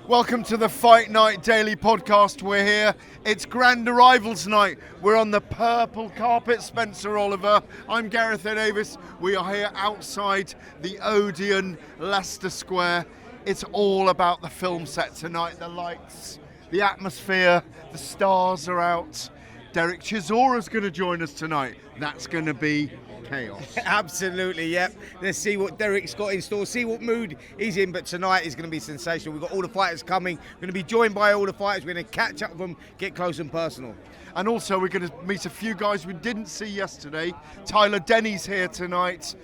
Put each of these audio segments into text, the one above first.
Welcome to the Fight Night Daily Podcast. We're here. It's Grand Arrivals Night. We're on the purple carpet, Spencer Oliver. I'm Gareth A Davies. We are here outside the Odeon, Leicester Square. It's all about the film set tonight. The lights, the atmosphere, the stars are out. Derek Chisora is going to join us tonight. That's going to be chaos. Absolutely, yep. Let's see what Derek's got in store, see what mood he's in, but tonight is going to be sensational. We've got all the fighters coming. We're going to be joined by all the fighters. We're going to catch up with them, get close and personal. And also we're going to meet a few guys we didn't see yesterday. Tyler Denny's here tonight.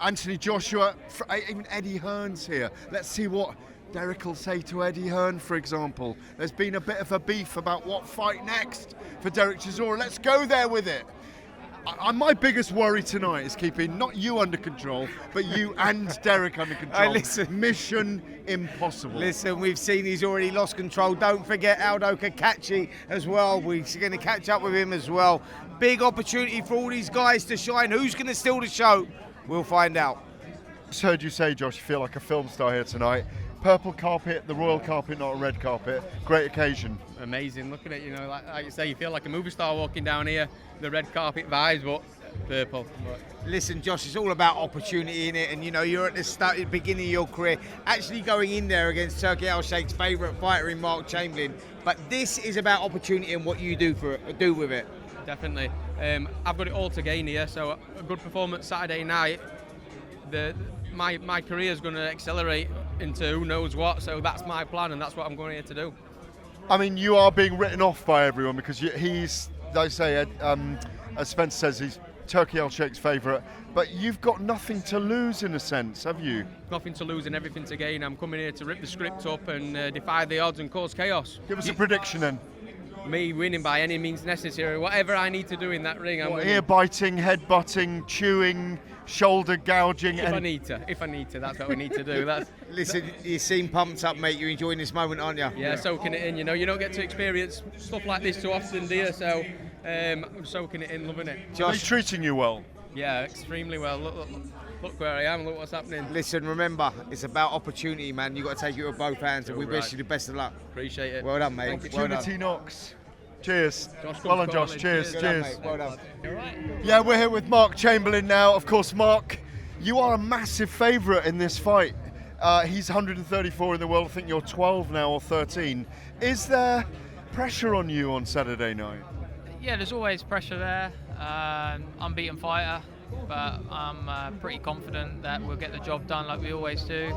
Anthony Joshua, even Eddie Hearn's here. Let's see what Derek will say to Eddie Hearn, for example. There's been a bit of a beef about what fight next for Derek Chisora. Let's go there with it. My biggest worry tonight is keeping not you under control, but you and Derek under control. Mission impossible. Listen, we've seen he's already lost control. Don't forget Aldo Kakachi as well. We're going to catch up with him as well. Big opportunity for all these guys to shine. Who's going to steal the show? We'll find out. Just heard you say, Josh, you feel like a film star here tonight. Purple carpet, the royal carpet, not a red carpet. Great occasion. Amazing. Look at it, like you say, you feel like a movie star walking down here. The red carpet vibes, but purple. Listen, Josh, it's all about opportunity in it, and you're at the beginning of your career, actually going in there against Turki Al-Sheikh's favourite fighter in Mark Chamberlain. But this is about opportunity and what you do with it. Definitely. I've got it all to gain here, so a good performance Saturday night. My career is going to accelerate into who knows what, so that's my plan, and that's what I'm going here to do. I mean, you are being written off by everyone because he's, they say, as Spencer says, he's Turki Al-Sheikh's favourite, but you've got nothing to lose in a sense, have you? Nothing to lose and everything to gain. I'm coming here to rip the script up and defy the odds and cause chaos. Give us a prediction then. Me winning by any means necessary. Whatever I need to do in that ring, I'm winning. Ear biting, head butting, chewing, shoulder gouging. If I need to, that's what we need to do. Listen, you seem pumped up, mate. You're enjoying this moment, aren't you? Yeah, soaking it in. You don't get to experience stuff like this too often, do you? So I'm soaking it in, loving it. He's treating you well. Yeah, extremely well. Look where I am. Look what's happening. Listen, remember, it's about opportunity, man. You got to take it with both hands, and we wish you the best of luck. Appreciate it. Well done, mate. Opportunity knocks. Cheers. Josh, well done, Josh. Cheers. Well done. All right. Yeah, we're here with Mark Chamberlain now. Of course, Mark, you are a massive favourite in this fight. He's 134 in the world. I think you're 12 now or 13. Is there pressure on you on Saturday night? Yeah, there's always pressure there. Unbeaten fighter, but I'm pretty confident that we'll get the job done like we always do.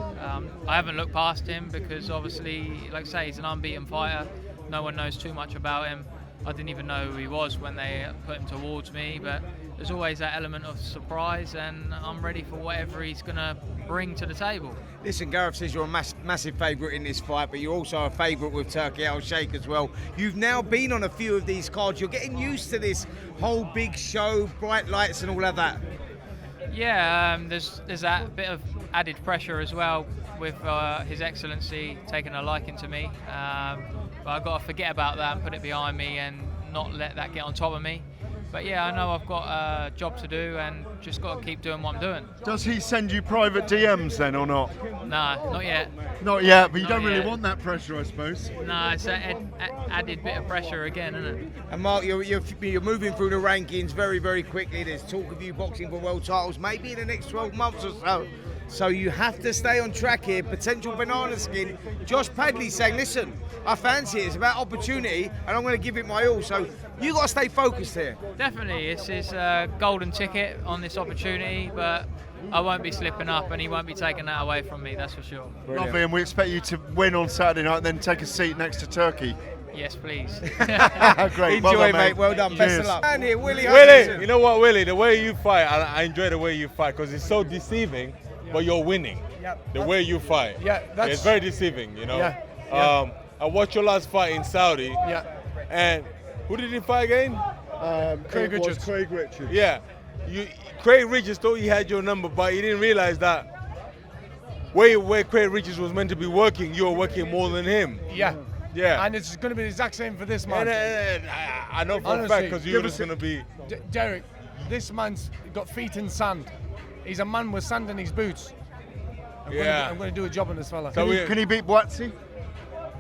I haven't looked past him because obviously, like I say, he's an unbeaten fighter. No one knows too much about him. I didn't even know who he was when they put him towards me, but there's always that element of surprise, and I'm ready for whatever he's going to bring to the table. Listen, Gareth says you're a massive favourite in this fight, but you're also a favourite with Turki Al-Sheikh as well. You've now been on a few of these cards. You're getting used to this whole big show, bright lights and all of that. Yeah, there's that bit of added pressure as well with His Excellency taking a liking to me. But I've got to forget about that and put it behind me and not let that get on top of me. But yeah, I know I've got a job to do and just got to keep doing what I'm doing. Does he send you private DMs then or not? No, not yet. Not yet, but you Not don't really yet. want that pressure, I suppose. No, it's an added bit of pressure again, isn't it? And Mark, you're moving through the rankings very, very quickly. There's talk of you boxing for world titles maybe in the next 12 months or so. So you have to stay on track here. Potential banana skin. Josh Padley saying, listen, I fancy it. It's about opportunity and I'm going to give it my all. So you got to stay focused here. Definitely, it's his golden ticket on this opportunity, but I won't be slipping up and he won't be taking that away from me, that's for sure. Brilliant. Lovely, and we expect you to win on Saturday night and then take a seat next to Turkey. Yes, please. Great. Enjoy, well done, mate. Well done. Best Cheers. of luck. And here, Willie, Willie, you know what, Willie? The way you fight, I enjoy the way you fight because it's so deceiving, but you're winning. The way you fight. It's very deceiving, I watched your last fight in Saudi. And who did he fight again? Craig Richards. Yeah. Craig Richards thought he had your number, but he didn't realize that where Craig Richards was meant to be working, you were working more than him. Yeah. Yeah. And it's going to be the exact same for this man. And I know for a fact because you're just going to be... Derek, this man's got feet in sand. He's a man with sand in his boots. I'm going to do a job on this fella. So Can he beat Boatsi?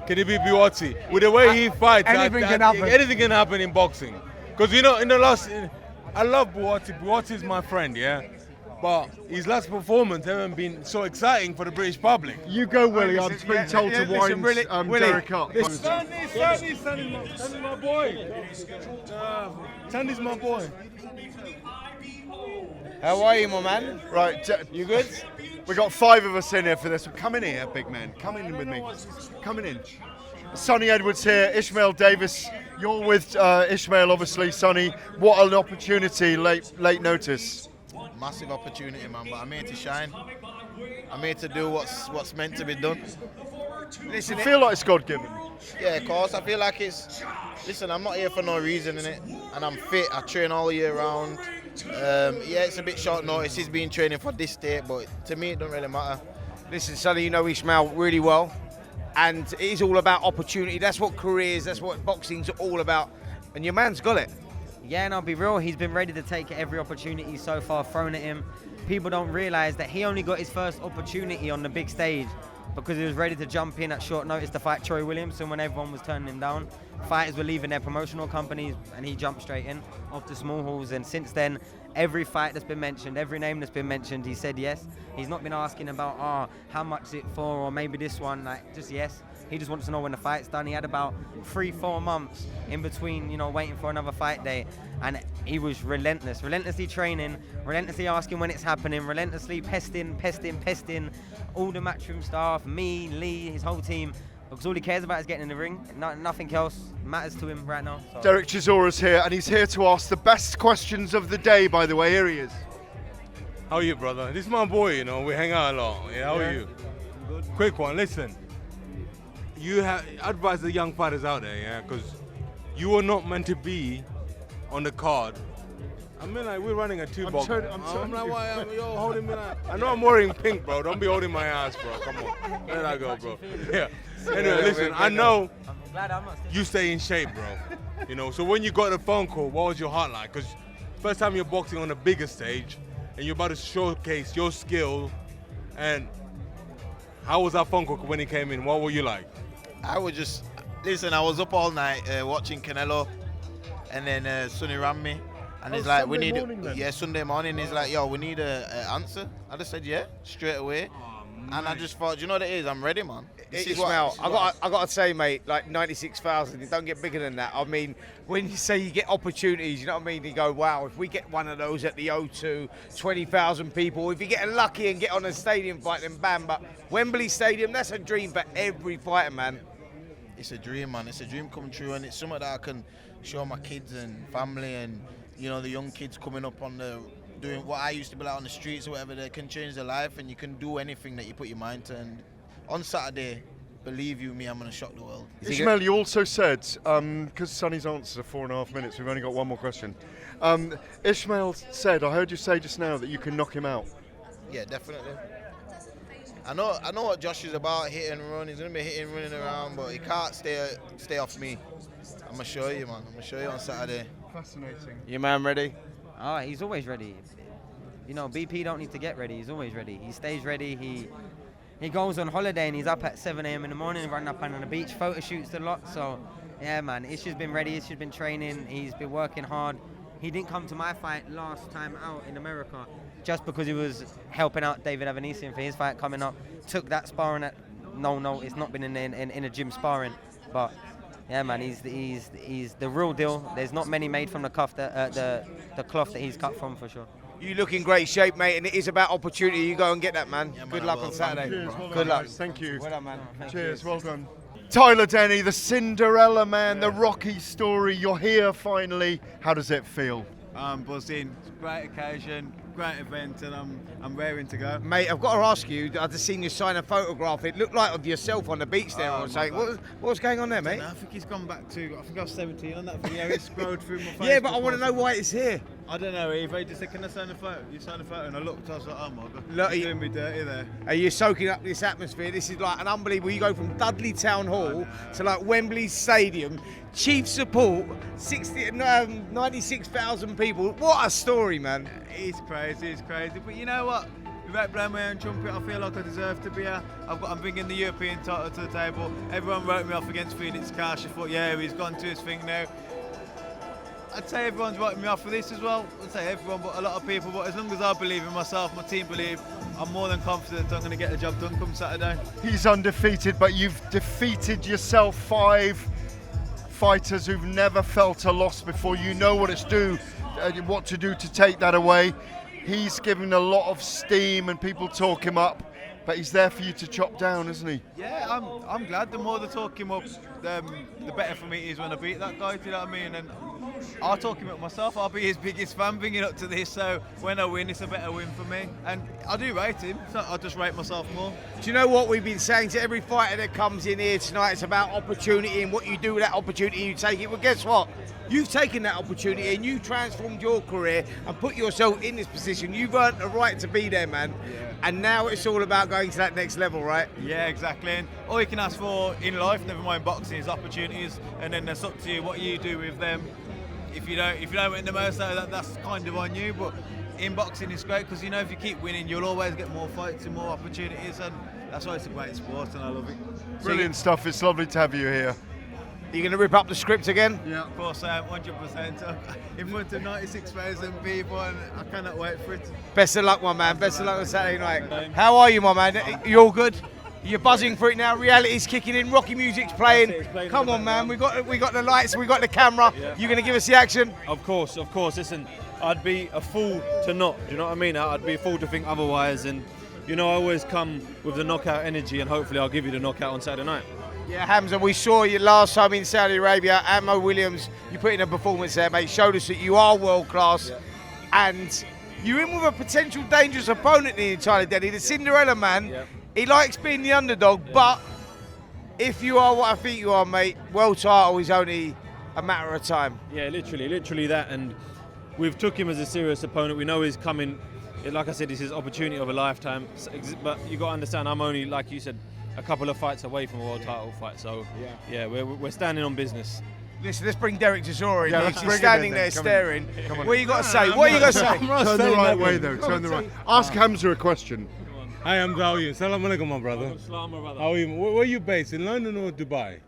can he beat Buatsi? With the way he fights, anything can happen. Anything can happen in boxing. Because you know, in the last, I love Buatsi. Buatsi is my friend, yeah. But his last performance hasn't been so exciting for the British public. You go, Willie. I'm being told to wind Derek up. Sandy's my boy. Sandy's my boy. How are you, my man? Right, You good? we got 5 of us in here for this. Come in here, big man. Come in with me. Coming in. Sonny Edwards here, Ishmael Davis. You're with Ishmael, obviously. Sonny, what an opportunity, late notice. Massive opportunity, man, but I'm here to shine. I'm here to do what's meant to be done. Listen, I feel like it's God-given. Yeah, of course. I feel like it's... Listen, I'm not here for no reason, innit? And I'm fit. I train all year round. Yeah, it's a bit short notice. He's been training for this date, but to me, it don't really matter. Listen, Sonny, you know Ishmael really well. And it is all about opportunity. That's what careers, that's what boxing's all about. And your man's got it. Yeah, and I'll be real, he's been ready to take every opportunity so far thrown at him. People don't realise that he only got his first opportunity on the big stage because he was ready to jump in at short notice to fight Troy Williamson when everyone was turning him down. Fighters were leaving their promotional companies and he jumped straight in off the small halls, and since then, every fight that's been mentioned, every name that's been mentioned, he said yes. He's not been asking about, how much is it for, or maybe this one, like, just yes. He just wants to know when the fight's done. He had about 3-4 months in between, waiting for another fight day. And he was relentlessly training, relentlessly asking when it's happening, relentlessly pesting all the matchroom staff, me, Lee, his whole team. Because all he cares about is getting in the ring. Nothing else matters to him right now. So. Derek Chisora's here, and he's here to ask the best questions of the day, by the way. Here he is. How are you, brother? This is my boy, we hang out a lot. Yeah, how are you? Good. Quick one, listen. You have advise the young fighters out there, yeah, because you are not meant to be on the card. I mean, like, we're running a 2-box. I'm like, why am you holding me like? I know I'm wearing pink, bro. Don't be holding my ass, bro. Come on, let that go, bro. Yeah. Anyway, listen, I know you stay in shape, bro. So when you got the phone call, what was your heart like? Because first time you're boxing on a bigger stage, and you're about to showcase your skill. And how was that phone call when he came in? What were you like? I was up all night watching Canelo, and then Sonny ran me, and he's like, Sunday morning, he's like, yo, we need an answer. I just said, yeah, straight away. And I just thought, you know what it is? I'm ready, man. Ishmael, I got to say, mate, like 96,000, it don't get bigger than that. I mean, when you say you get opportunities, you know what I mean? You go, wow, if we get one of those at the O2, 20,000 people, if you get lucky and get on a stadium fight, then bam. But Wembley Stadium, that's a dream for every fighter, man. It's a dream, man. It's a dream come true, and it's something that I can show my kids and family and, the young kids coming up on doing what I used to be like on the streets or whatever. They can change their life, and you can do anything that you put your mind to. And on Saturday, believe you me, I'm going to shock the world. Ishmael, you also said, because Sonny's answers are 4.5 minutes, we've only got one more question. Ishmael said, I heard you say just now that you can knock him out. Yeah, definitely. I know what Josh is about, hit and run. He's going to be hitting, running around, but he can't stay off me. I'm going to show you, man. I'm going to show you on Saturday. Fascinating. Your man ready? He's always ready. BP don't need to get ready. He's always ready. He stays ready. He goes on holiday and he's up at 7 a.m. in the morning, running up on the beach, photo shoots a lot. So, yeah, man, it's just been ready. It's just been training. He's been working hard. He didn't come to my fight last time out in America just because he was helping out David Avanesian for his fight coming up. Took that sparring at no, it's not been in a gym sparring, but. Yeah, man, he's the real deal. There's not many made from the cloth that he's cut from, for sure. You look in great shape, mate, and it is about opportunity. You go and get that, man. Yeah, man, Good luck on Saturday. Cheers, well Good luck. Thank you. Well done, man. Cheers, well done. Tyler Denny, the Cinderella man, the Rocky story. You're here finally. How does it feel? I'm buzzing. It's a great occasion, great event, and I'm raring to go. Mate, I've got to ask you, I've just seen you sign a photograph. It looked like of yourself on the beach there or something. What's going on there, mate? I think he's gone back to, I think I was 17 on that video. It scrolled through my face. Yeah, but I want to know why it's here. I don't know either. He just said, can I sign a photo? You signed a photo, and I looked, I was like, oh my God, Look, you're doing me dirty there. Are you soaking up this atmosphere? This is like an unbelievable. You go from Dudley Town Hall to like Wembley Stadium, chief support, 96,000 people. What a story, man. It's crazy, but you know what? without blowing my own trumpet, I feel like I deserve to be here. I'm bringing the European title to the table. Everyone wrote me off against Felix Cash. I thought, yeah, he's gone to his thing now. I'd say everyone's writing me off for this as well. I'd say everyone, but a lot of people. But as long as I believe in myself, my team believe, I'm more than confident I'm going to get the job done come Saturday. He's undefeated, but you've defeated yourself 5 fighters who've never felt a loss before. You know what what to do to take that away. He's given a lot of steam and people talk him up, but he's there for you to chop down, isn't he? Yeah, I'm glad. The more they talk him up, the better for me it is when I beat that guy. Do you know what I mean? And I'll talk him up myself. I'll be his biggest fan bringing up to this. So when I win, it's a better win for me. And I do rate him. So I'll just rate myself more. Do you know what we've been saying to every fighter that comes in here tonight? It's about opportunity and what you do with that opportunity. You take it. Well, guess what? You've taken that opportunity and you transformed your career and put yourself in this position. You've earned the right to be there, man. Yeah. And now it's all about going to that next level, right? Yeah, exactly. And all you can ask for in life, never mind boxing, is opportunities. And then it's up to you what you do with them. If you don't win the most out of that's kind of on you. But in boxing, it's great because if you keep winning, you'll always get more fights and more opportunities. And that's why it's a great sport, and I love it. Brilliant stuff. It's lovely to have you here. Are you going to rip up the script again? Yeah, of course I am, 100%. In front of 96,000 people, and I cannot wait for it. Best of luck, my man. Best of luck on Saturday night. How are you, my man? You all good? You're buzzing for it now. Reality's kicking in. Rocky music's playing. Come on, man. We got the lights. We got the camera. Yeah. You going to give us the action? Of course. Listen, I'd be a fool to not. Do you know what I mean? I'd be a fool to think otherwise. And I always come with the knockout energy, and hopefully I'll give you the knockout on Saturday night. Yeah, Hamza, we saw you last time in Saudi Arabia. Ammo Williams, you put in a performance there, mate. Showed us that you are world class. Yeah. And you're in with a potential dangerous opponent in Tyler Denny, the Cinderella man. Yeah. He likes being the underdog, but if you are what I think you are, mate, world title is only a matter of time. Yeah, literally that. And we've took him as a serious opponent. We know he's coming. Like I said, it's his opportunity of a lifetime. But you got to understand, I'm only, like you said, a couple of fights away from a world title fight. So yeah, we're standing on business. Listen, let's bring Derek Chisora in. Yeah, he's standing there staring. Come on. What are you got to say? What are you going to say? Turn the right way, though. Turn the right. Ask Hamza a question. Hi, Hamza. How are you? Salam alaikum, my brother. Salam, my brother. How are you? Where are you based? In London or Dubai?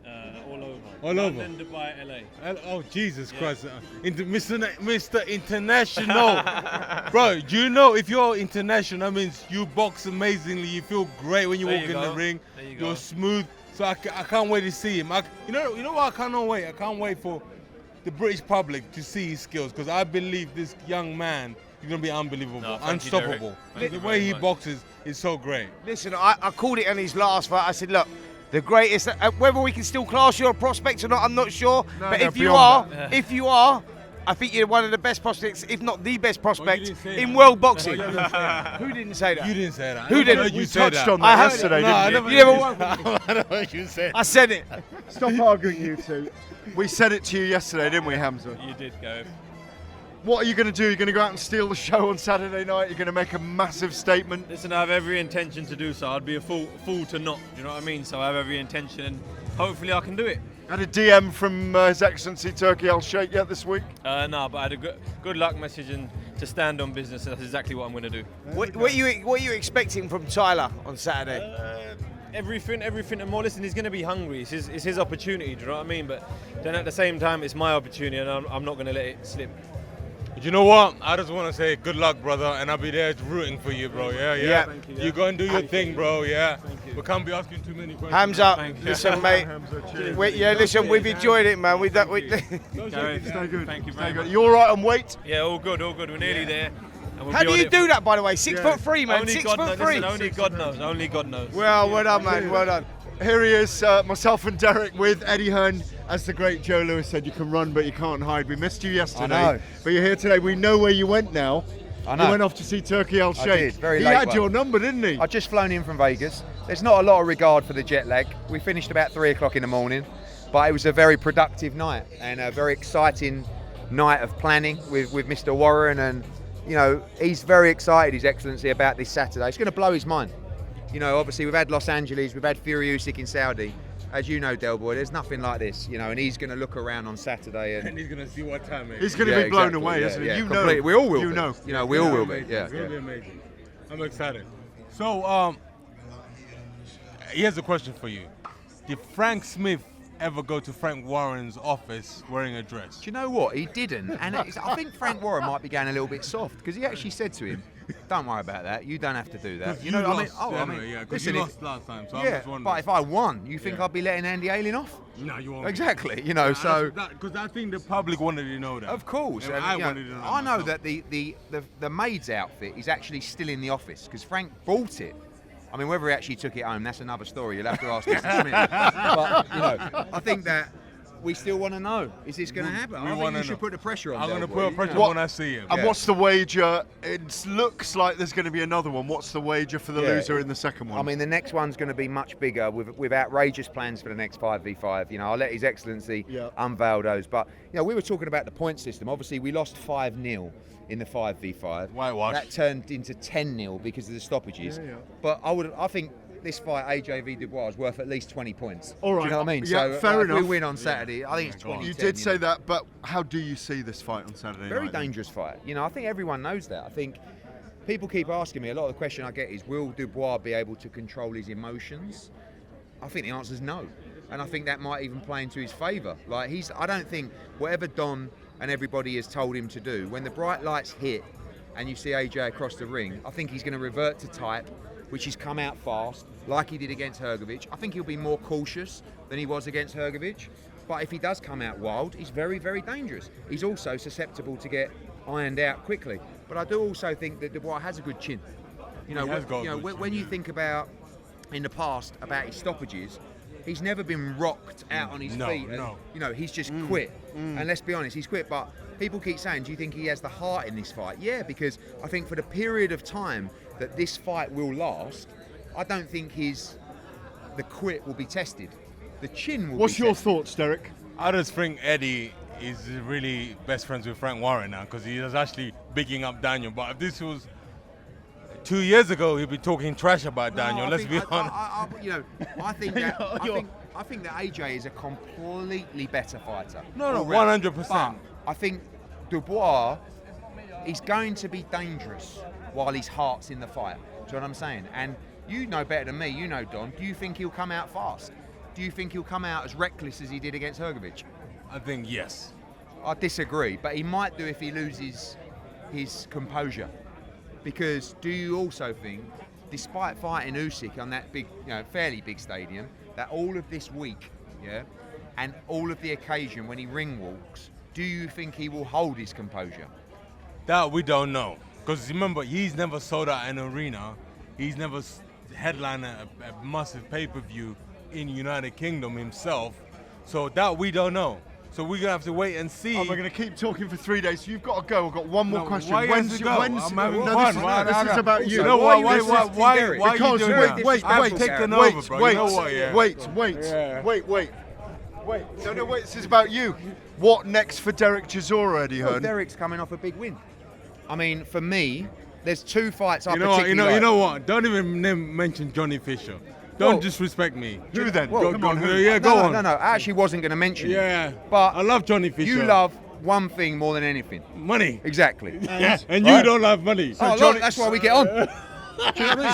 All over. All over? London, Dubai, LA. Oh, Jesus Christ. Mr. International. Bro, do you know if you're international, that means you box amazingly. You feel great when you walk in the ring. You're smooth. So I can't wait to see him. You know what? I cannot wait. I can't wait for the British public to see his skills, because I believe this young man is going to be unbelievable, unstoppable. The way he boxes is so great. Listen, I called it on his last fight. I said, look, the greatest. Whether we can still class you a prospect or not, I'm not sure. But if you are, I think you're one of the best prospects, if not the best prospect in world boxing. Who didn't say that? You didn't say that. Who didn't? You touched on that yesterday, didn't you? You never won. I know what you said. I said it. Stop arguing, you two. We said it to you yesterday, didn't we, Hamza? You did, go. What are you going to do? You're going to go out and steal the show on Saturday night? You're going to make a massive statement? Listen, I have every intention to do so. I'd be a fool to not. Do you know what I mean? So I have every intention, and hopefully I can do it. Had a DM from His Excellency Turki Al-Sheikh yet this week? No, but I had a good luck message and to stand on business. That's exactly what I'm going to do. What are you expecting from Tyler on Saturday? Everything and more. Listen, he's going to be hungry. It's his opportunity. Do you know what I mean? But then at the same time, it's my opportunity, and I'm not going to let it slip. You know what? I just want to say good luck, brother, and I'll be there rooting for you, bro. Yeah. You go and do your thing, bro. Yeah. We can't be asking too many questions. Hands up. Listen, mate. Listen, we've enjoyed it, man. Stay good. Thank you very much. You all right on weight? Yeah, all good. We're nearly there. How do you do that, by the way? 6'3", man. Only 6'3". Only God knows. Only God knows. Well done, man. Well done. Here he is, myself and Derek with Eddie Hearn. As the great Joe Lewis said, you can run, but you can't hide. We missed you yesterday, but you're here today. We know where you went now. I know. You went off to see Turki Al-Sheikh. I did, very late. He had your number, didn't he? I'd just flown in from Vegas. There's not a lot of regard for the jet lag. We finished about 3 o'clock in the morning, but it was a very productive night and a very exciting night of planning with Mr. Warren. And, he's very excited, His Excellency, about this Saturday. It's going to blow his mind. Obviously we've had Los Angeles, we've had Fury Usyk in Saudi. As you know, Del Boy, there's nothing like this, and he's going to look around on Saturday and he's going to see what time it is. He's going to be blown away, isn't he? We all will be. We all will be. Yeah. It's going to be amazing. I'm excited. So, here's a question for you. Did Frank Smith ever go to Frank Warren's office wearing a dress? Do you know what? He didn't. And I think Frank Warren might be going a little bit soft because he actually said to him, don't worry about that. You don't have to do that. You lost, because you lost last time. So I'm just wondering. But if I won, you think I'd be letting Andy Ayling off? No, you won't. Exactly. You know, so because I think the public wanted to know that. Of course. And I wanted to know. I know that the maid's outfit is actually still in the office because Frank bought it. I mean, whether he actually took it home, that's another story. You'll have to ask Mr. Smith. But, you know, I think that we still want to know, is this going to happen? I think you should put the pressure on. I'm going to put pressure when I see him. And what's the wager? It looks like there's going to be another one. What's the wager for the loser in the second one? I mean, the next one's going to be much bigger with outrageous plans for the next 5v5. You know, I'll let His Excellency unveil those. But, you know, we were talking about the point system. Obviously, we lost 5-0 in the 5v5. Whitewash. That turned into 10-0 because of the stoppages. But I think this fight, AJ v Dubois, is worth at least 20 points. All right. Do you know what I mean? Yeah, so fair enough. If we win on Saturday, I think it's 20. You did say that, but how do you see this fight on Saturday Very night? dangerous fight. You know, I think everyone knows that. I think people keep asking me, a lot of the question I get is, will Dubois be able to control his emotions? I think the answer is no. And I think that might even play into his favour. Like, I don't think whatever Don and everybody has told him to do, when the bright lights hit and you see AJ across the ring, I think he's going to revert to type, which has come out fast, like he did against Hrgović. I think he'll be more cautious than he was against Hrgović. But if he does come out wild, he's very, very dangerous. He's also susceptible to get ironed out quickly. But I do also think that Dubois has a good chin. You know, when you think about, in the past, about his stoppages, he's never been rocked out on his feet. And, you know, he's just quit. And let's be honest, he's quit. But people keep saying, do you think he has the heart in this fight? Yeah, because I think for the period of time that this fight will last, I don't think the quit will be tested. The chin will What's be your tested. thoughts, Derek? I just think Eddie is really best friends with Frank Warren now because he is actually bigging up Daniel. But if this was 2 years ago, he'd be talking trash about Daniel. Let's be honest. I think that AJ is a completely better fighter. No, 100%. But I think Dubois is going to be dangerous while his heart's in the fight. Do you know what I'm saying? And you know better than me, you know, Don, do you think he'll come out fast? Do you think he'll come out as reckless as he did against Hrgović? I think yes. I disagree, but he might do if he loses his composure. Because do you also think, despite fighting Usyk on that big, fairly big stadium, that all of this week, and all of the occasion when he ring walks, do you think he will hold his composure? That we don't know. Because remember, he's never sold out an arena. He's never headlined a massive pay-per-view in United Kingdom himself. So that we don't know. So we're going to have to wait and see. Oh, we're going to keep talking for 3 days. So you've got to go. I've got one more question. Why When's go? I'm having fun. This is about you. No, why are you doing that? Wait, I've taken over, bro. You know what, yeah. Wait. No, wait. This is about you. What next for Derek Chisora, Eddie Hearn? Derek's coming off a big win. I mean, for me, there's 2 fights I You know what? Don't even mention Johnny Fisher. Don't disrespect me. Who then? Go on. No, I actually wasn't going to mention it. Yeah, but I love Johnny Fisher. You love one thing more than anything. Money. Exactly. And you don't love money. So Johnny, that's why we get on.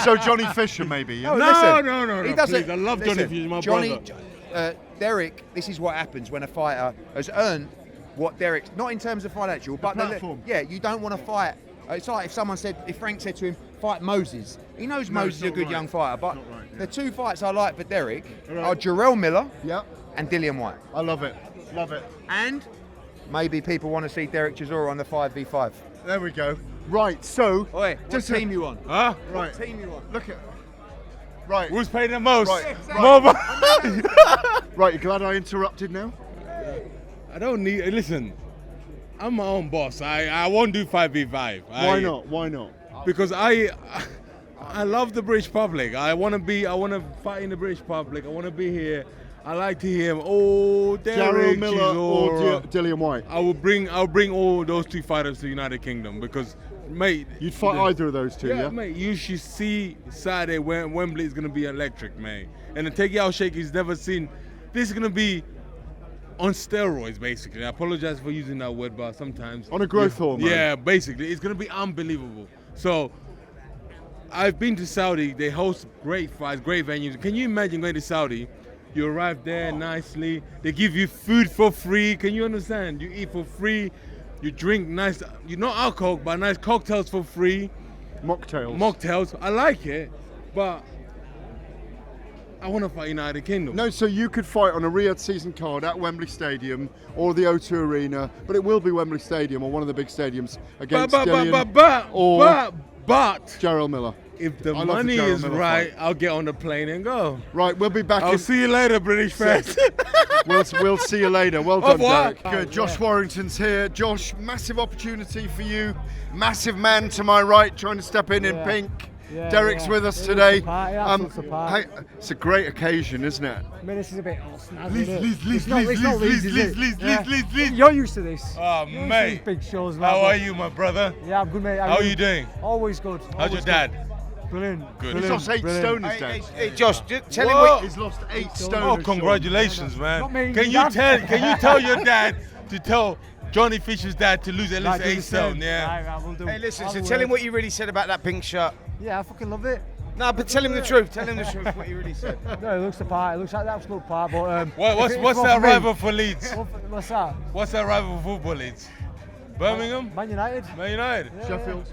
So Johnny Fisher, maybe. Yeah? No. He doesn't. Please, I love Johnny Fisher, my brother. Derek, this is what happens when a fighter has earned what Derek's, not in terms of financial, but platform. You don't want to fight. It's like if Frank said to him, fight Moses. He knows Moses is a good young fighter, but the 2 fights I like for Derek are Jarrell Miller and Dillian White. I love it. And maybe people want to see Derek Chisora on the 5v5. There we go. Right, so... What team you on? Huh? Right. What team you on? Look at... Right. Who's paying the most? Right, you glad I interrupted now? I don't need... Listen, I'm my own boss. I won't do 5v5. Why not? Because I love the British public. I want to fight in the British public. I want to be here. I like to hear him. Oh, Derek Miller Chisora. or Dillian White. I'll bring all those 2 fighters to the United Kingdom because, mate. You'd fight either of those 2, yeah? Mate. You should see Saturday when Wembley is gonna be electric, mate. And the take out shake he's never seen. This is gonna be on steroids, basically. I apologize for using that word, but sometimes on a growth hormone. Yeah, basically, it's gonna be unbelievable. So I've been to Saudi. They host great fights, great venues. Can you imagine going to Saudi? You arrive there nicely. They give you food for free. Can you understand? You eat for free. You drink nice, not alcohol, but nice cocktails for free. Mocktails. I like it, but I want to fight United Kingdom. No, so you could fight on a Riyadh season card at Wembley Stadium or the O2 Arena, but it will be Wembley Stadium or one of the big stadiums against But Gerald Miller. If the money is right, I'll get on the plane and go. Right, we'll be back. I'll see you later, British fans. We'll see you later. Well done, Derek. Good. Josh yeah. Warrington's here. Josh, massive opportunity for you. Massive man to my right, trying to step in pink. Yeah, Derek's with us today. It's a great occasion, isn't it? I mean, this is a bit snazzy. Please. You're used to this. Oh, mate. Big shows. How are you, my brother? Yeah, I'm good, mate. How are you doing? Always good. How's your dad? Brilliant. Good. He's lost 8 stone, his dad. Hey, Josh, tell him what. He's lost 8 stone. Oh, congratulations, man. Not me, Can you tell your dad to tell Johnny Fisher's dad to lose at least 8 stone? Yeah. Right, we'll do. Hey, listen, so tell him what you really said about that pink shirt. Yeah, I fucking love it. No, but tell him the truth. Tell him the truth, what you really said. No, it looks the part. It looks like the absolute part. But what's that rival for Leeds? What's that? What's that rival for football Leeds? Birmingham? Man United. Man United? Yeah, Sheffield.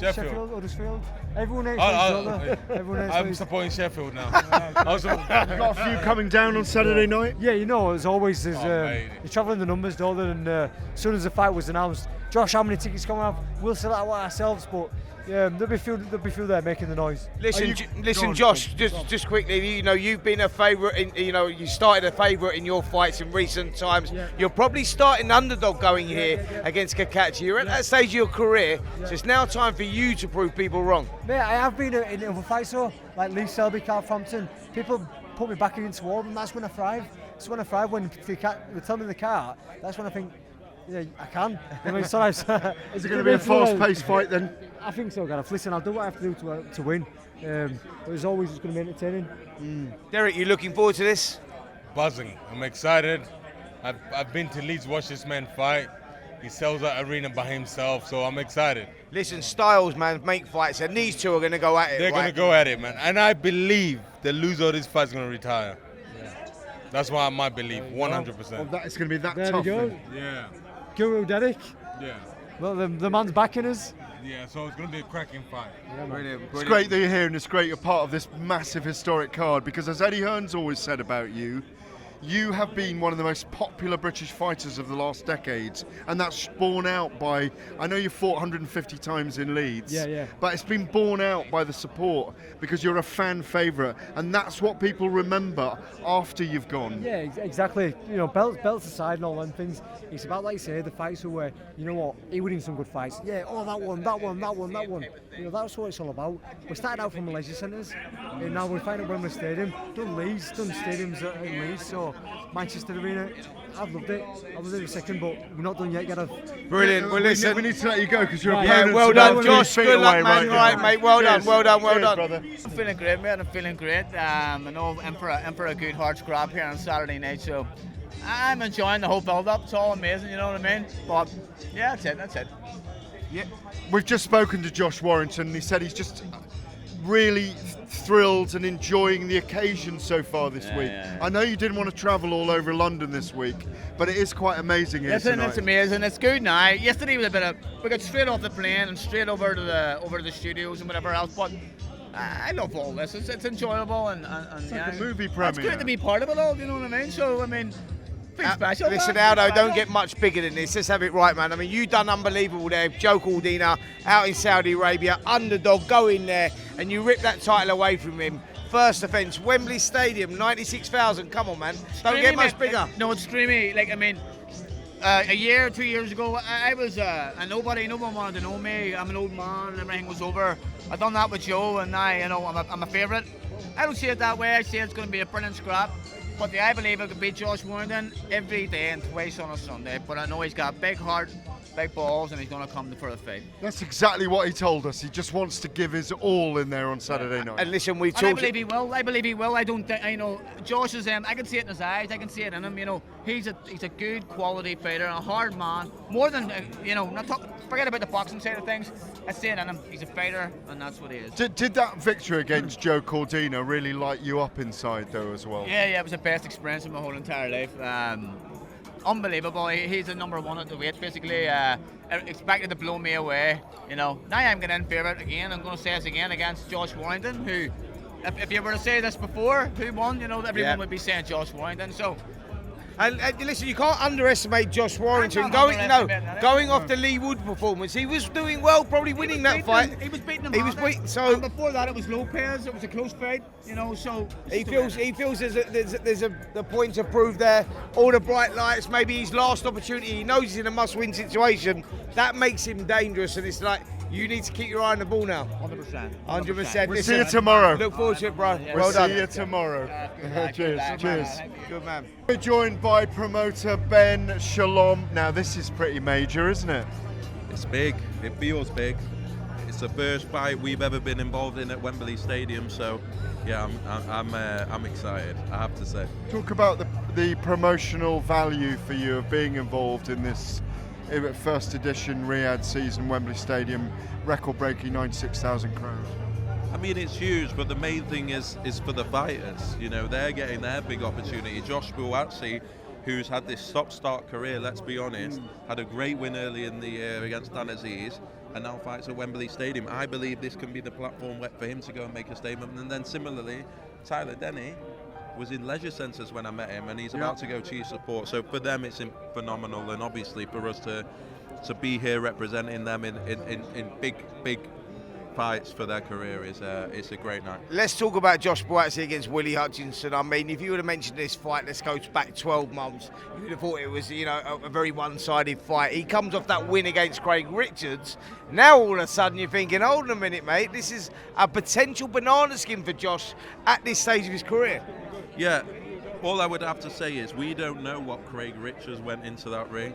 Sheffield. Huddersfield. Everyone hates each other. I'm supporting Sheffield now. You've got a few coming down on Saturday night? Yeah, you know, as always, you're travelling the numbers, don't they? And as soon as the fight was announced, Josh, how many tickets can we have? We'll sell out ourselves, but there'll be few there making the noise. Listen, Josh. Just quickly. You know, you've been a favourite. You started a favourite in your fights in recent times. Yeah. You're probably starting underdog going here against Kakachi. You're at that stage of your career, so it's now time for you to prove people wrong. Mate, I have been in other fights, though, like Lee Selby, Carlframpton. People put me back against the wall, and that's when I thrive. It's when I thrive when they tell me in the car. That's when I think. Yeah, I can. I mean, sometimes, is it going to be a fast-paced fight then? I think so, Gareth. Listen, I'll do what I have to do to win. But as always, it's going to be entertaining. Derek, you looking forward to this? Buzzing. I'm excited. I've been to Leeds, watch this man fight. He sells that arena by himself, so I'm excited. Listen, styles, man, make fights, and these two are going to go at it. They're going to go at it, man. And I believe the loser of this fight is going to retire. Yeah. That's why I might believe, 100%. Well, it's going to be that there tough. There we go. Yeah. Guru Derek. Yeah. Well, the man's backing us. Yeah, so it's going to be a cracking fight. Yeah, brilliant. It's great that you're here, and it's great you're part of this massive historic card, because as Eddie Hearn's always said about you, you have been one of the most popular British fighters of the last decades, and that's borne out by, I know you fought 150 times in Leeds, but it's been borne out by the support, because you're a fan favourite, and that's what people remember after you've gone. Yeah, exactly. You know, belts aside and all them things, it's about, like you say, the fights where, you know what, he was in some good fights. Yeah, that one. You know, that's what it's all about. We started out from the leisure centres, and now we're fighting at Wembley Stadium, done stadiums at Leeds, so Manchester Arena, I've loved it. I was in a second, but we're not done yet, Gareth. Brilliant. Well, listen, we need to let you go because you're well done, Josh. Good luck, man. Right, mate. Well done. Cheers, brother. I'm feeling great, mate. I'm feeling great. I know I'm for a good hard scrap here on Saturday night, so I'm enjoying the whole build-up. It's all amazing, you know what I mean? But yeah, that's it. Yeah, we've just spoken to Josh Warrington, and he said he's just really thrilled and enjoying the occasion so far this week. Yeah. I know you didn't want to travel all over London this week, but it is quite amazing here tonight. It's amazing. It's good now. Yesterday was we got straight off the plane and straight over to the studios and whatever else. But I love all this. It's enjoyable and it's like a movie premiere. It's great to be part of it all. You know what I mean? So I mean. Special, listen, Aldo, don't get much bigger than this. Let's have it right, man. I mean, you done unbelievable there. Joe Cordina out in Saudi Arabia, underdog, go in there, and you rip that title away from him. First offence, Wembley Stadium, 96,000. Come on, man. Don't get much bigger. No, it's dreamy. Like, I mean, a year, 2 years ago, I was a nobody. No one wanted to know me. I'm an old man, and everything was over. I done that with Joe, and now, you know, I'm a favourite. I don't see it that way. I see it's going to be a brilliant scrap. But I believe I could beat Josh Warrington every day and twice on a Sunday. But I know he's got a big heart, big balls, and he's going to come for the fight. That's exactly what he told us. He just wants to give his all in there on Saturday night. And listen, we've And I talked. believe he will. I believe he will. I don't think, you know, Josh is, I can see it in his eyes. I can see it in him. You know, he's a good quality fighter, a hard man. More than, you know, forget about the boxing side of things. I see it in him. He's a fighter, and that's what he is. Did that victory against Joe Cordina really light you up inside though as well? Yeah, it was the best experience of my whole entire life. Unbelievable. He's the number one at the weight, basically. Expected to blow me away. You know, now I'm getting in favourite again. I'm going to say this again against Josh Warrington, who, if you were to say this before, who won? You know, everyone would be saying Josh Warrington. So. And listen, you can't underestimate Josh Warrington. Going off the Lee Wood performance, he was doing well, probably winning that fight. He was beating him. He was beating. So and before that, it was Lopez. It was a close fight, you know. So he feels there's a point to prove there. All the bright lights. Maybe his last opportunity. He knows he's in a must-win situation. That makes him dangerous, and it's like you need to keep your eye on the ball now. 100%. 100%. We'll see you tomorrow. Look forward to it, bro. We'll see you tomorrow. Cheers. Cheers. Good man. We're joined by promoter Ben Shalom. Now this is pretty major, isn't it? It's big. It feels big. It's the first fight we've ever been involved in at Wembley Stadium, so yeah, I'm excited, I have to say. Talk about the promotional value for you of being involved in this first edition Riyadh season, Wembley Stadium, record-breaking 96,000 crowds. I mean, it's huge, but the main thing is for the fighters. You know, they're getting their big opportunity. JoshuaDubois, who's had this stop-start career, let's be honest, had a great win early in the year against Dan Aziz, and now fights at Wembley Stadium. I believe this can be the platform for him to go and make a statement. And then similarly, Tyler Denny was in leisure centres when I met him, and he's about to go chief support. So for them, it's phenomenal, and obviously for us to be here representing them in big fights for their career it's a great night. Let's talk about Josh Boatzy against Willie Hutchinson. I mean, if you would have mentioned this fight, let's go back 12 months, you would have thought it was, you know, a very one-sided fight. He comes off that win against Craig Richards. Now all of a sudden you're thinking, hold on a minute, mate, this is a potential banana skin for Josh at this stage of his career. Yeah, all I would have to say is we don't know what Craig Richards went into that ring.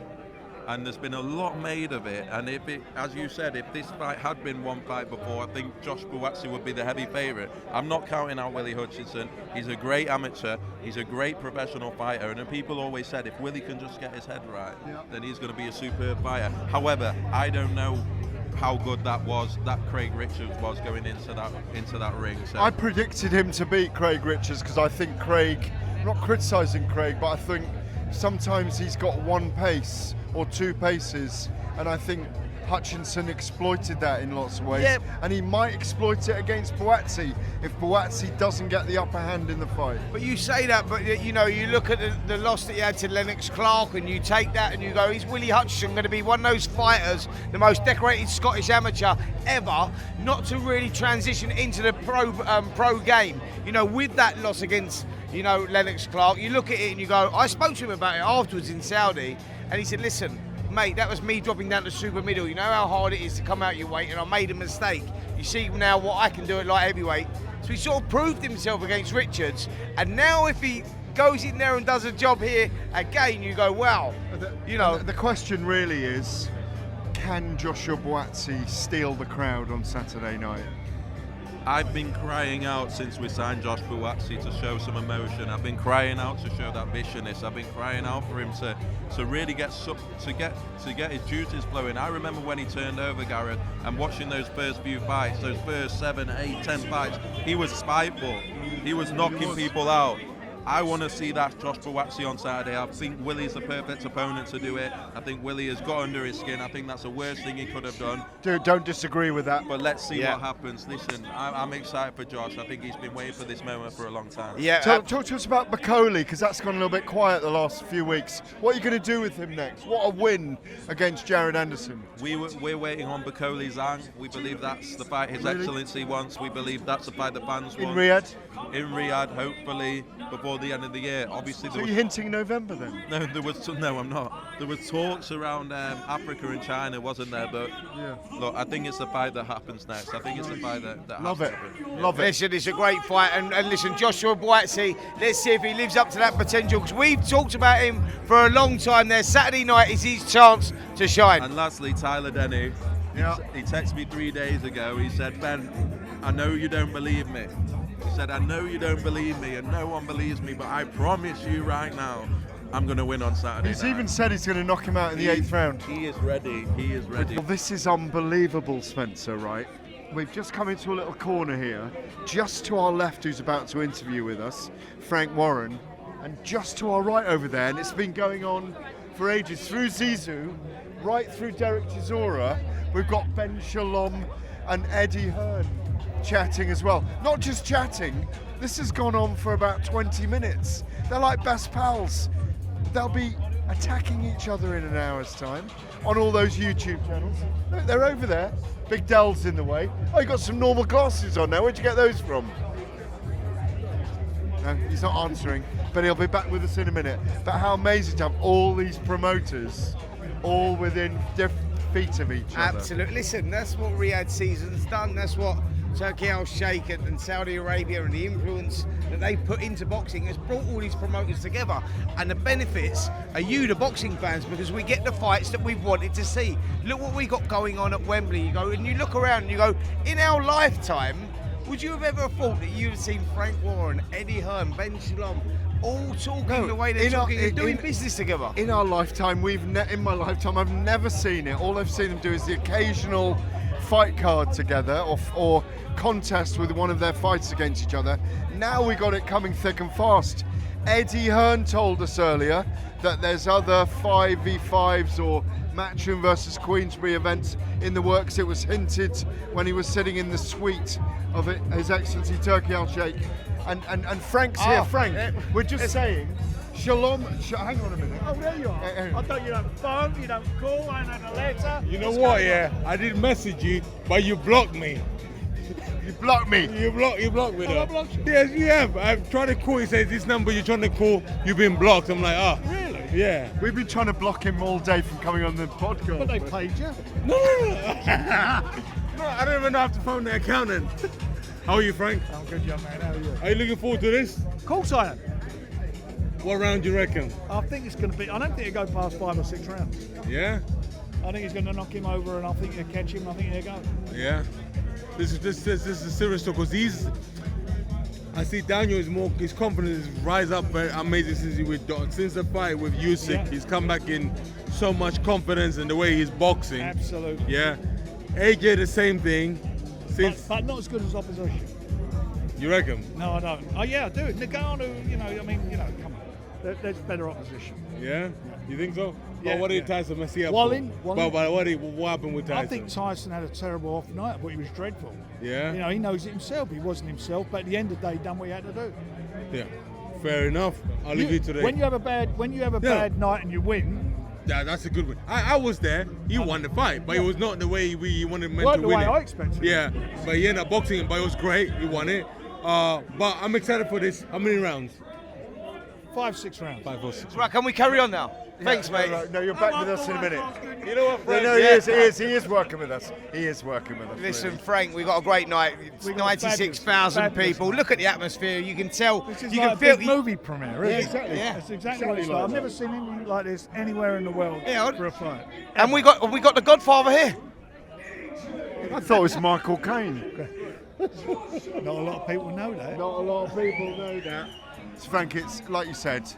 And there's been a lot made of it, and if it, as you said, if this fight had been one fight before, I think Josh Boatzy would be the heavy favourite. I'm not counting out Willie Hutchinson. He's a great amateur, he's a great professional fighter, and people always said if Willie can just get his head right, then he's going to be a superb fighter. However, I don't know how good that Craig Richards was going into that ring. So I predicted him to beat Craig Richards because I think Craig, I'm not criticising Craig, but I think sometimes he's got one pace or two paces, and I think Hutchinson exploited that in lots of ways, and he might exploit it against Boatzy if Boatzy doesn't get the upper hand in the fight. But you say that, but you know, you look at the loss that he had to Lennox Clark, and you take that and you go, is Willie Hutchinson going to be one of those fighters, the most decorated Scottish amateur ever, not to really transition into the pro game? You know, with that loss against, you know, Lennox Clark, you look at it and you go, I spoke to him about it afterwards in Saudi, and he said, listen, mate, that was me dropping down to super middle. You know how hard it is to come out your weight, and I made a mistake. You see now what I can do at light heavyweight. So he sort of proved himself against Richards, and now if he goes in there and does a job here again, you go, wow. You know, the question really is, can Joshua Boatzy steal the crowd on Saturday night? I've been crying out since we signed Josh Boatzy to show some emotion. I've been crying out to show that viciousness. I've been crying out for him to really get his juices flowing. I remember when he turned over, Gareth, and watching those first few fights, those first 7, 8, 10 fights, he was spiteful. He was knocking people out. I want to see that Josh Boatzy on Saturday. I think Willie's the perfect opponent to do it. I think Willie has got under his skin. I think that's the worst thing he could have done. Dude, don't disagree with that. But let's see what happens. Listen, I'm excited for Josh. I think he's been waiting for this moment for a long time. Yeah. Talk to us about Bakole, because that's gone a little bit quiet the last few weeks. What are you going to do with him next? What a win against Jared Anderson. We're waiting on Bakole Zhang. We believe that's the fight His Excellency wants. We believe that's the fight the fans want. In Riyadh? In Riyadh, hopefully, before before the end of the year. Obviously, So you're hinting November then? No, I'm not. There was talks around Africa and China, wasn't there? But look, I think it's the fight that happens next. I think it's the fight that Love has it. to happen. Love it. Listen, it's a great fight, and listen, Joshua Boatsy, let's see if he lives up to that potential, because we've talked about him for a long time there. Saturday night is his chance to shine. And lastly, Tyler Denny. He texted me 3 days ago. He said, Ben, I know you don't believe me. He said, I know you don't believe me, and no one believes me, but I promise you right now, I'm going to win on Saturday He's night. even said he's going to knock him out in the 8th round. He is ready. He is ready. Well, this is unbelievable, Spencer, right? We've just come into a little corner here. Just to our left, who's about to interview with us, Frank Warren. And just to our right over there, and it's been going on for ages, through Zizou, right through Derek Chisora, we've got Ben Shalom and Eddie Hearn chatting as well. Not just chatting, this has gone on for about 20 minutes. They're like best pals. They'll be attacking each other in an hour's time on all those YouTube channels. Look, they're over there. Big Dell's in the way. Oh, you got some normal glasses on now. Where'd you get those from? No, he's not answering, but he'll be back with us in a minute. But how amazing to have all these promoters all within feet of each other. Absolutely. Listen, that's what Riyadh season's done. That's what Turkey Al Sheikh and Saudi Arabia and the influence that they put into boxing has brought all these promoters together. And the benefits are you, the boxing fans, because we get the fights that we've wanted to see. Look what we got going on at Wembley. You go and you look around and you go, in our lifetime, would you have ever thought that you'd have seen Frank Warren, Eddie Hearn, Ben Shalom, all talking the way they're talking and doing business together? In our lifetime, in my lifetime, I've never seen it. All I've seen them do is the occasional fight card together or contest with one of their fights against each other. Now we got it coming thick and fast. Eddie Hearn told us earlier that there's other 5v5s or Matchroom versus Queensbury events in the works. It was hinted when he was sitting in the suite of His Excellency Turkey Al Sheikh. And Frank's here. Frank, we're just saying, Shalom, hang on a minute. Oh, there you are. I thought you don't phone, you don't call, I had a letter. You know what, I did message you, but you blocked me. You blocked me? You blocked me, though. I blocked you? Yes, you have. I've tried to call, he says, this number you're trying to call, you've been blocked. I'm like, Really? Yeah. We've been trying to block him all day from coming on the podcast. But they paid you. No, I don't even have to phone the accountant. How are you, Frank? I'm good, young man. How are you? Are you looking forward to this? Of course I am. What round do you reckon? I think it's going to be, I don't think it'll go past 5 or 6 rounds. Yeah? I think he's going to knock him over and I think he'll catch him. I think he'll go. Yeah. This is serious talk because I see Daniel his confidence is rise up very amazing since the fight with Usyk. Yeah. He's come back in so much confidence in the way he's boxing. Absolutely. Yeah. AJ the same thing. But not as good as opposition. You reckon? No, I don't. Oh yeah, I do. Nagano, come on. There's better opposition. Yeah? You think so? Yeah, But what did Tyson mess up? Wallin. But what happened with Tyson? I think Tyson had a terrible off night. I thought he was dreadful. Yeah? He knows it himself. He wasn't himself, but at the end of the day, he done what he had to do. Yeah. Fair enough. I'll leave you today. When you have a bad night and you win. Yeah, that's a good one. I was there. He won the fight, but it was not the way we wanted meant to the win way it. I expected. Yeah, but he ended up boxing, but it was great. He won it. But I'm excited for this. How many rounds? 5, 6 rounds. 5 or 6. Right, can we carry on now? Thanks, mate. No, you're back with us in a minute. You know what, Frank? No, he is working with us. He is working with us. Listen, really. Frank, we got a great night. It's 96,000 people. Look at the atmosphere. You can tell. This is you like can a big movie premiere, isn't it? Exactly. Yeah. That's exactly what it's like. I've never seen anything like this anywhere in the world for a fight. And we got the Godfather here. I thought it was Michael Caine. Not a lot of people know that. Not a lot of people know that. So Frank, it's like you said,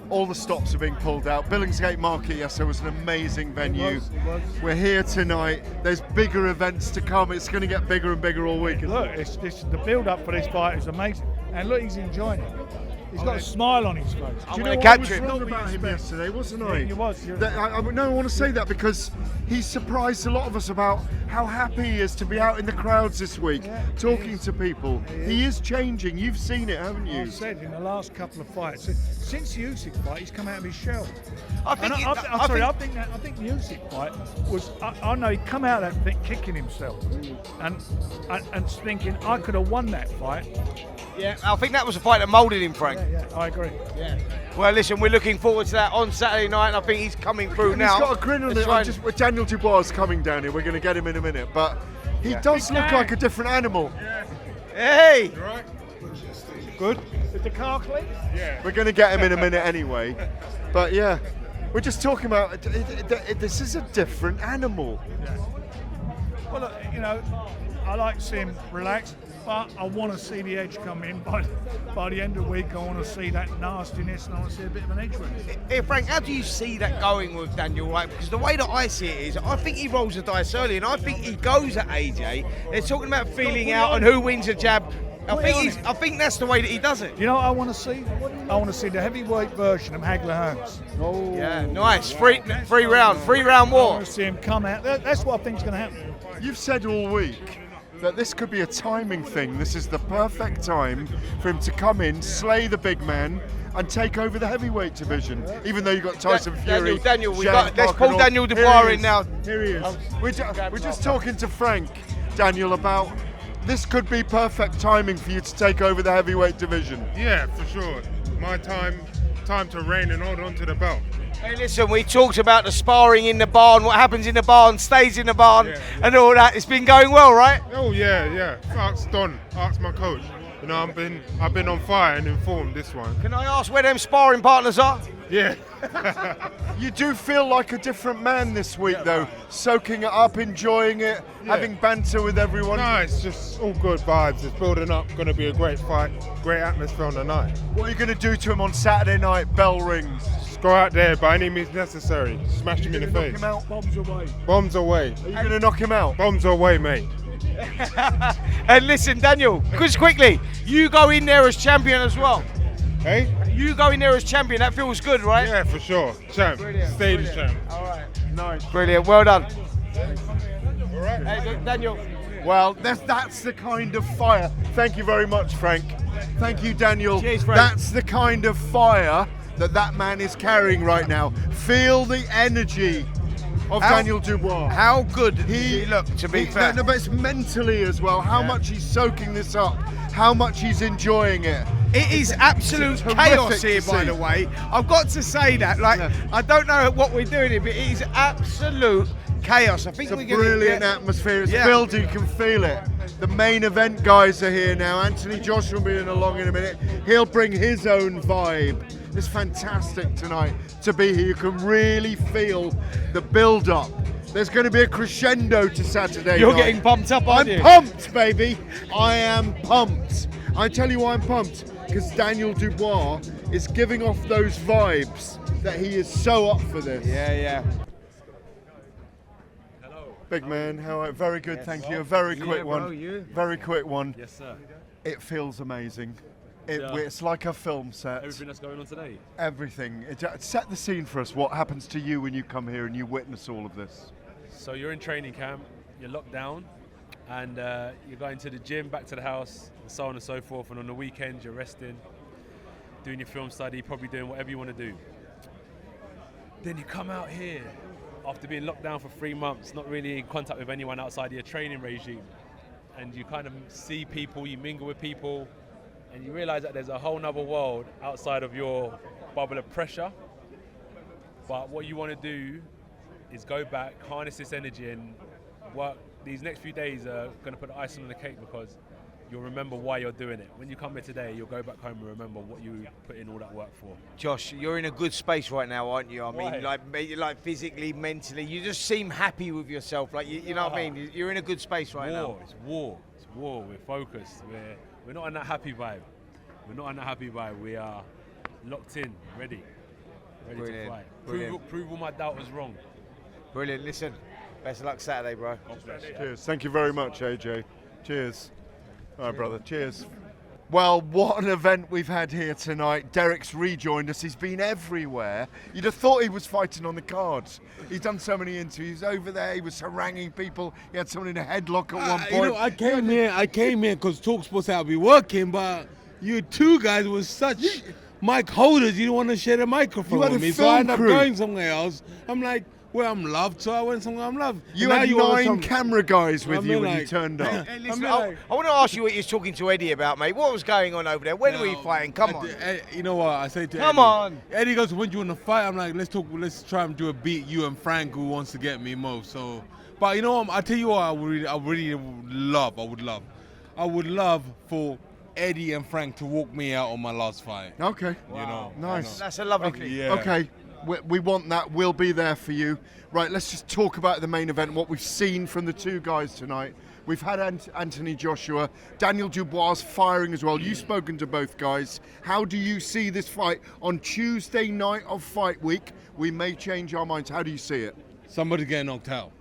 all the stops are being pulled out. Billingsgate Market yesterday was an amazing venue. It was. We're here tonight. There's bigger events to come. It's going to get bigger and bigger all week. Look, the build-up for this fight is amazing. And look, he's enjoying it. He's got a smile on his face. Do you know what I was wrong about him yesterday, wasn't I? Yeah, you was. I want to say that because he surprised a lot of us about how happy he is to be out in the crowds this week, talking to people. He is changing. You've seen it, haven't you? I said in the last couple of fights, since the Usyk fight, he's come out of his shell. I think the Usyk fight was. I know he'd come out of that thing kicking himself, and thinking I could have won that fight. Yeah, I think that was a fight that moulded him, Frank. Yeah, I agree. Yeah. Well, listen, we're looking forward to that on Saturday night, and I think he's coming through And now. He's got a grin on it. Daniel Dubois is coming down here. We're going to get him in a minute, but he does look like a different animal. Hey! You right? Good. Is the car clean? Yeah. We're going to get him in a minute anyway, but yeah, we're just talking about this is a different animal. Yeah. Well, look, you know, I like to see him relax. But I want to see the edge come in by the end of the week. I want to see that nastiness, and I want to see a bit of an edge with it. Hey, Frank, how do you see that going with Daniel? Right, because the way that I see it is, I think he rolls the dice early, and I think he goes at AJ. They're talking about feeling out and who wins a jab. I think that's the way that he does it. You know what I want to see? I want to see the heavyweight version of Hagler Hearns. Oh, yeah, nice. Three round war. I want to see him come out. That's what I think is going to happen. You've said all week that this could be a timing thing. This is the perfect time for him to come in, slay the big man, and take over the heavyweight division. Even though you've got Tyson Fury. Daniel, let's pull Daniel Dubois in now. Here he is. We're just talking to Frank, Daniel, about this could be perfect timing for you to take over the heavyweight division. Yeah, for sure. My time to reign and hold on to the belt. Hey, listen, we talked about the sparring in the barn, what happens in the barn stays in the barn, and all that. It's been going well, right? Oh yeah. Ask Don, ask my coach. You know, I've been on fire and informed this one. Can I ask where them sparring partners are? Yeah. You do feel like a different man this week, though, soaking it up, enjoying it, having banter with everyone. No, it's just all good vibes. It's building up. Going to be a great fight, great atmosphere on the night. What are you going to do to him on Saturday night? Bell rings. Just go out there by any means necessary. Smash him in the face. Knock him out? Bombs away. Bombs away. Are you going to knock him out? Bombs away, mate. And listen, Daniel, just quickly, you go in there as champion as well. Hey? You go in there as champion, that feels good, right? Yeah, for sure. Champ. Stay the champ. All right. Nice. Brilliant, well done. All right. Hey, Daniel. Well, that's the kind of fire. Thank you very much, Frank. Thank you, Daniel. Cheers, Frank. That's the kind of fire that man is carrying right now. Feel the energy of Daniel Dubois. How good does he look, to be fair? No, but it's mentally as well. How much he's soaking this up. How much he's enjoying it. It is absolute chaos here, by the way. I've got to say that. I don't know what we're doing here, but it is absolute chaos. I think it's a brilliant atmosphere. It's building. You can feel it. The main event guys are here now. Anthony Joshua will be along in a minute. He'll bring his own vibe. It's fantastic tonight to be here. You can really feel the build-up. There's going to be a crescendo to Saturday You're night. getting pumped up, aren't you? I'm pumped, baby. I am pumped. I tell you why I'm pumped. Because Daniel Dubois is giving off those vibes that he is so up for this. Yeah. Hello. Big man, how are you? Very good, thank you. A very quick one. Bro, you? Very quick one. Yes, sir. It feels amazing. It's like a film set. Everything that's going on today? Everything. Set the scene for us. What happens to you when you come here and you witness all of this? So you're in training camp, you're locked down, and you're going to the gym, back to the house, and so on and so forth. And on the weekends, you're resting, doing your film study, probably doing whatever you want to do. Then you come out here after being locked down for 3 months, not really in contact with anyone outside of your training regime. And you kind of see people, you mingle with people, and you realize that there's a whole nother world outside of your bubble of pressure. But what you want to do is go back, harness this energy, and work. These next few days are going to put the icing on the cake, because you'll remember why you're doing it. When you come here today, you'll go back home and remember what you put in all that work for. Josh, you're in a good space right now, aren't you? I mean, like physically, mentally, you just seem happy with yourself. Like you know what I mean? You're in a good space right now. It's war. We're focused. We're not on that happy vibe. We are locked in, ready to fight. Prove all my doubters wrong. Brilliant. Listen, best of luck Saturday, bro. Cheers. Thank you very much, AJ. Cheers. All right, brother. Cheers. Well, what an event we've had here tonight. Derek's rejoined us. He's been everywhere. You'd have thought he was fighting on the cards. He's done so many interviews over there. He was haranguing people. He had someone in a headlock at one point. You know, I came here because talkSPORT said I'll be working, but you two guys were such mic holders. You didn't want to share the microphone with me, so I ended up going somewhere else. I'm like, well, I'm loved, so I went somewhere I'm loved. You had 9 camera guys with you when you turned up. Hey, listen, I want to ask you what you was talking to Eddie about, mate. What was going on over there? When were you fighting? Come on. You know what? I say to Come Eddie, on. Eddie goes, when do you want to fight? I'm like, let's talk. Let's try and do a beat. You and Frank, who wants to get me most. So, but you know what? I tell you what, I would love for Eddie and Frank to walk me out on my last fight. Okay. You know, nice. That's a lovely thing. Yeah. Okay. We want that. We'll be there for you. Right, let's just talk about the main event, what we've seen from the two guys tonight. We've had Anthony Joshua, Daniel Dubois firing as well. You've spoken to both guys. How do you see this fight on Tuesday night of fight week? We may change our minds. How do you see it? Somebody getting knocked out.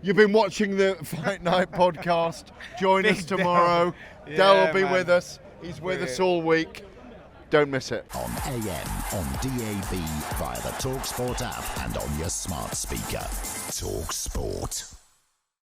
You've been watching the Fight Night podcast. Join us tomorrow. Dell will be with us. He's with us all week. Don't miss it. On AM, on DAB, via the talkSPORT app and on your smart speaker. talkSPORT.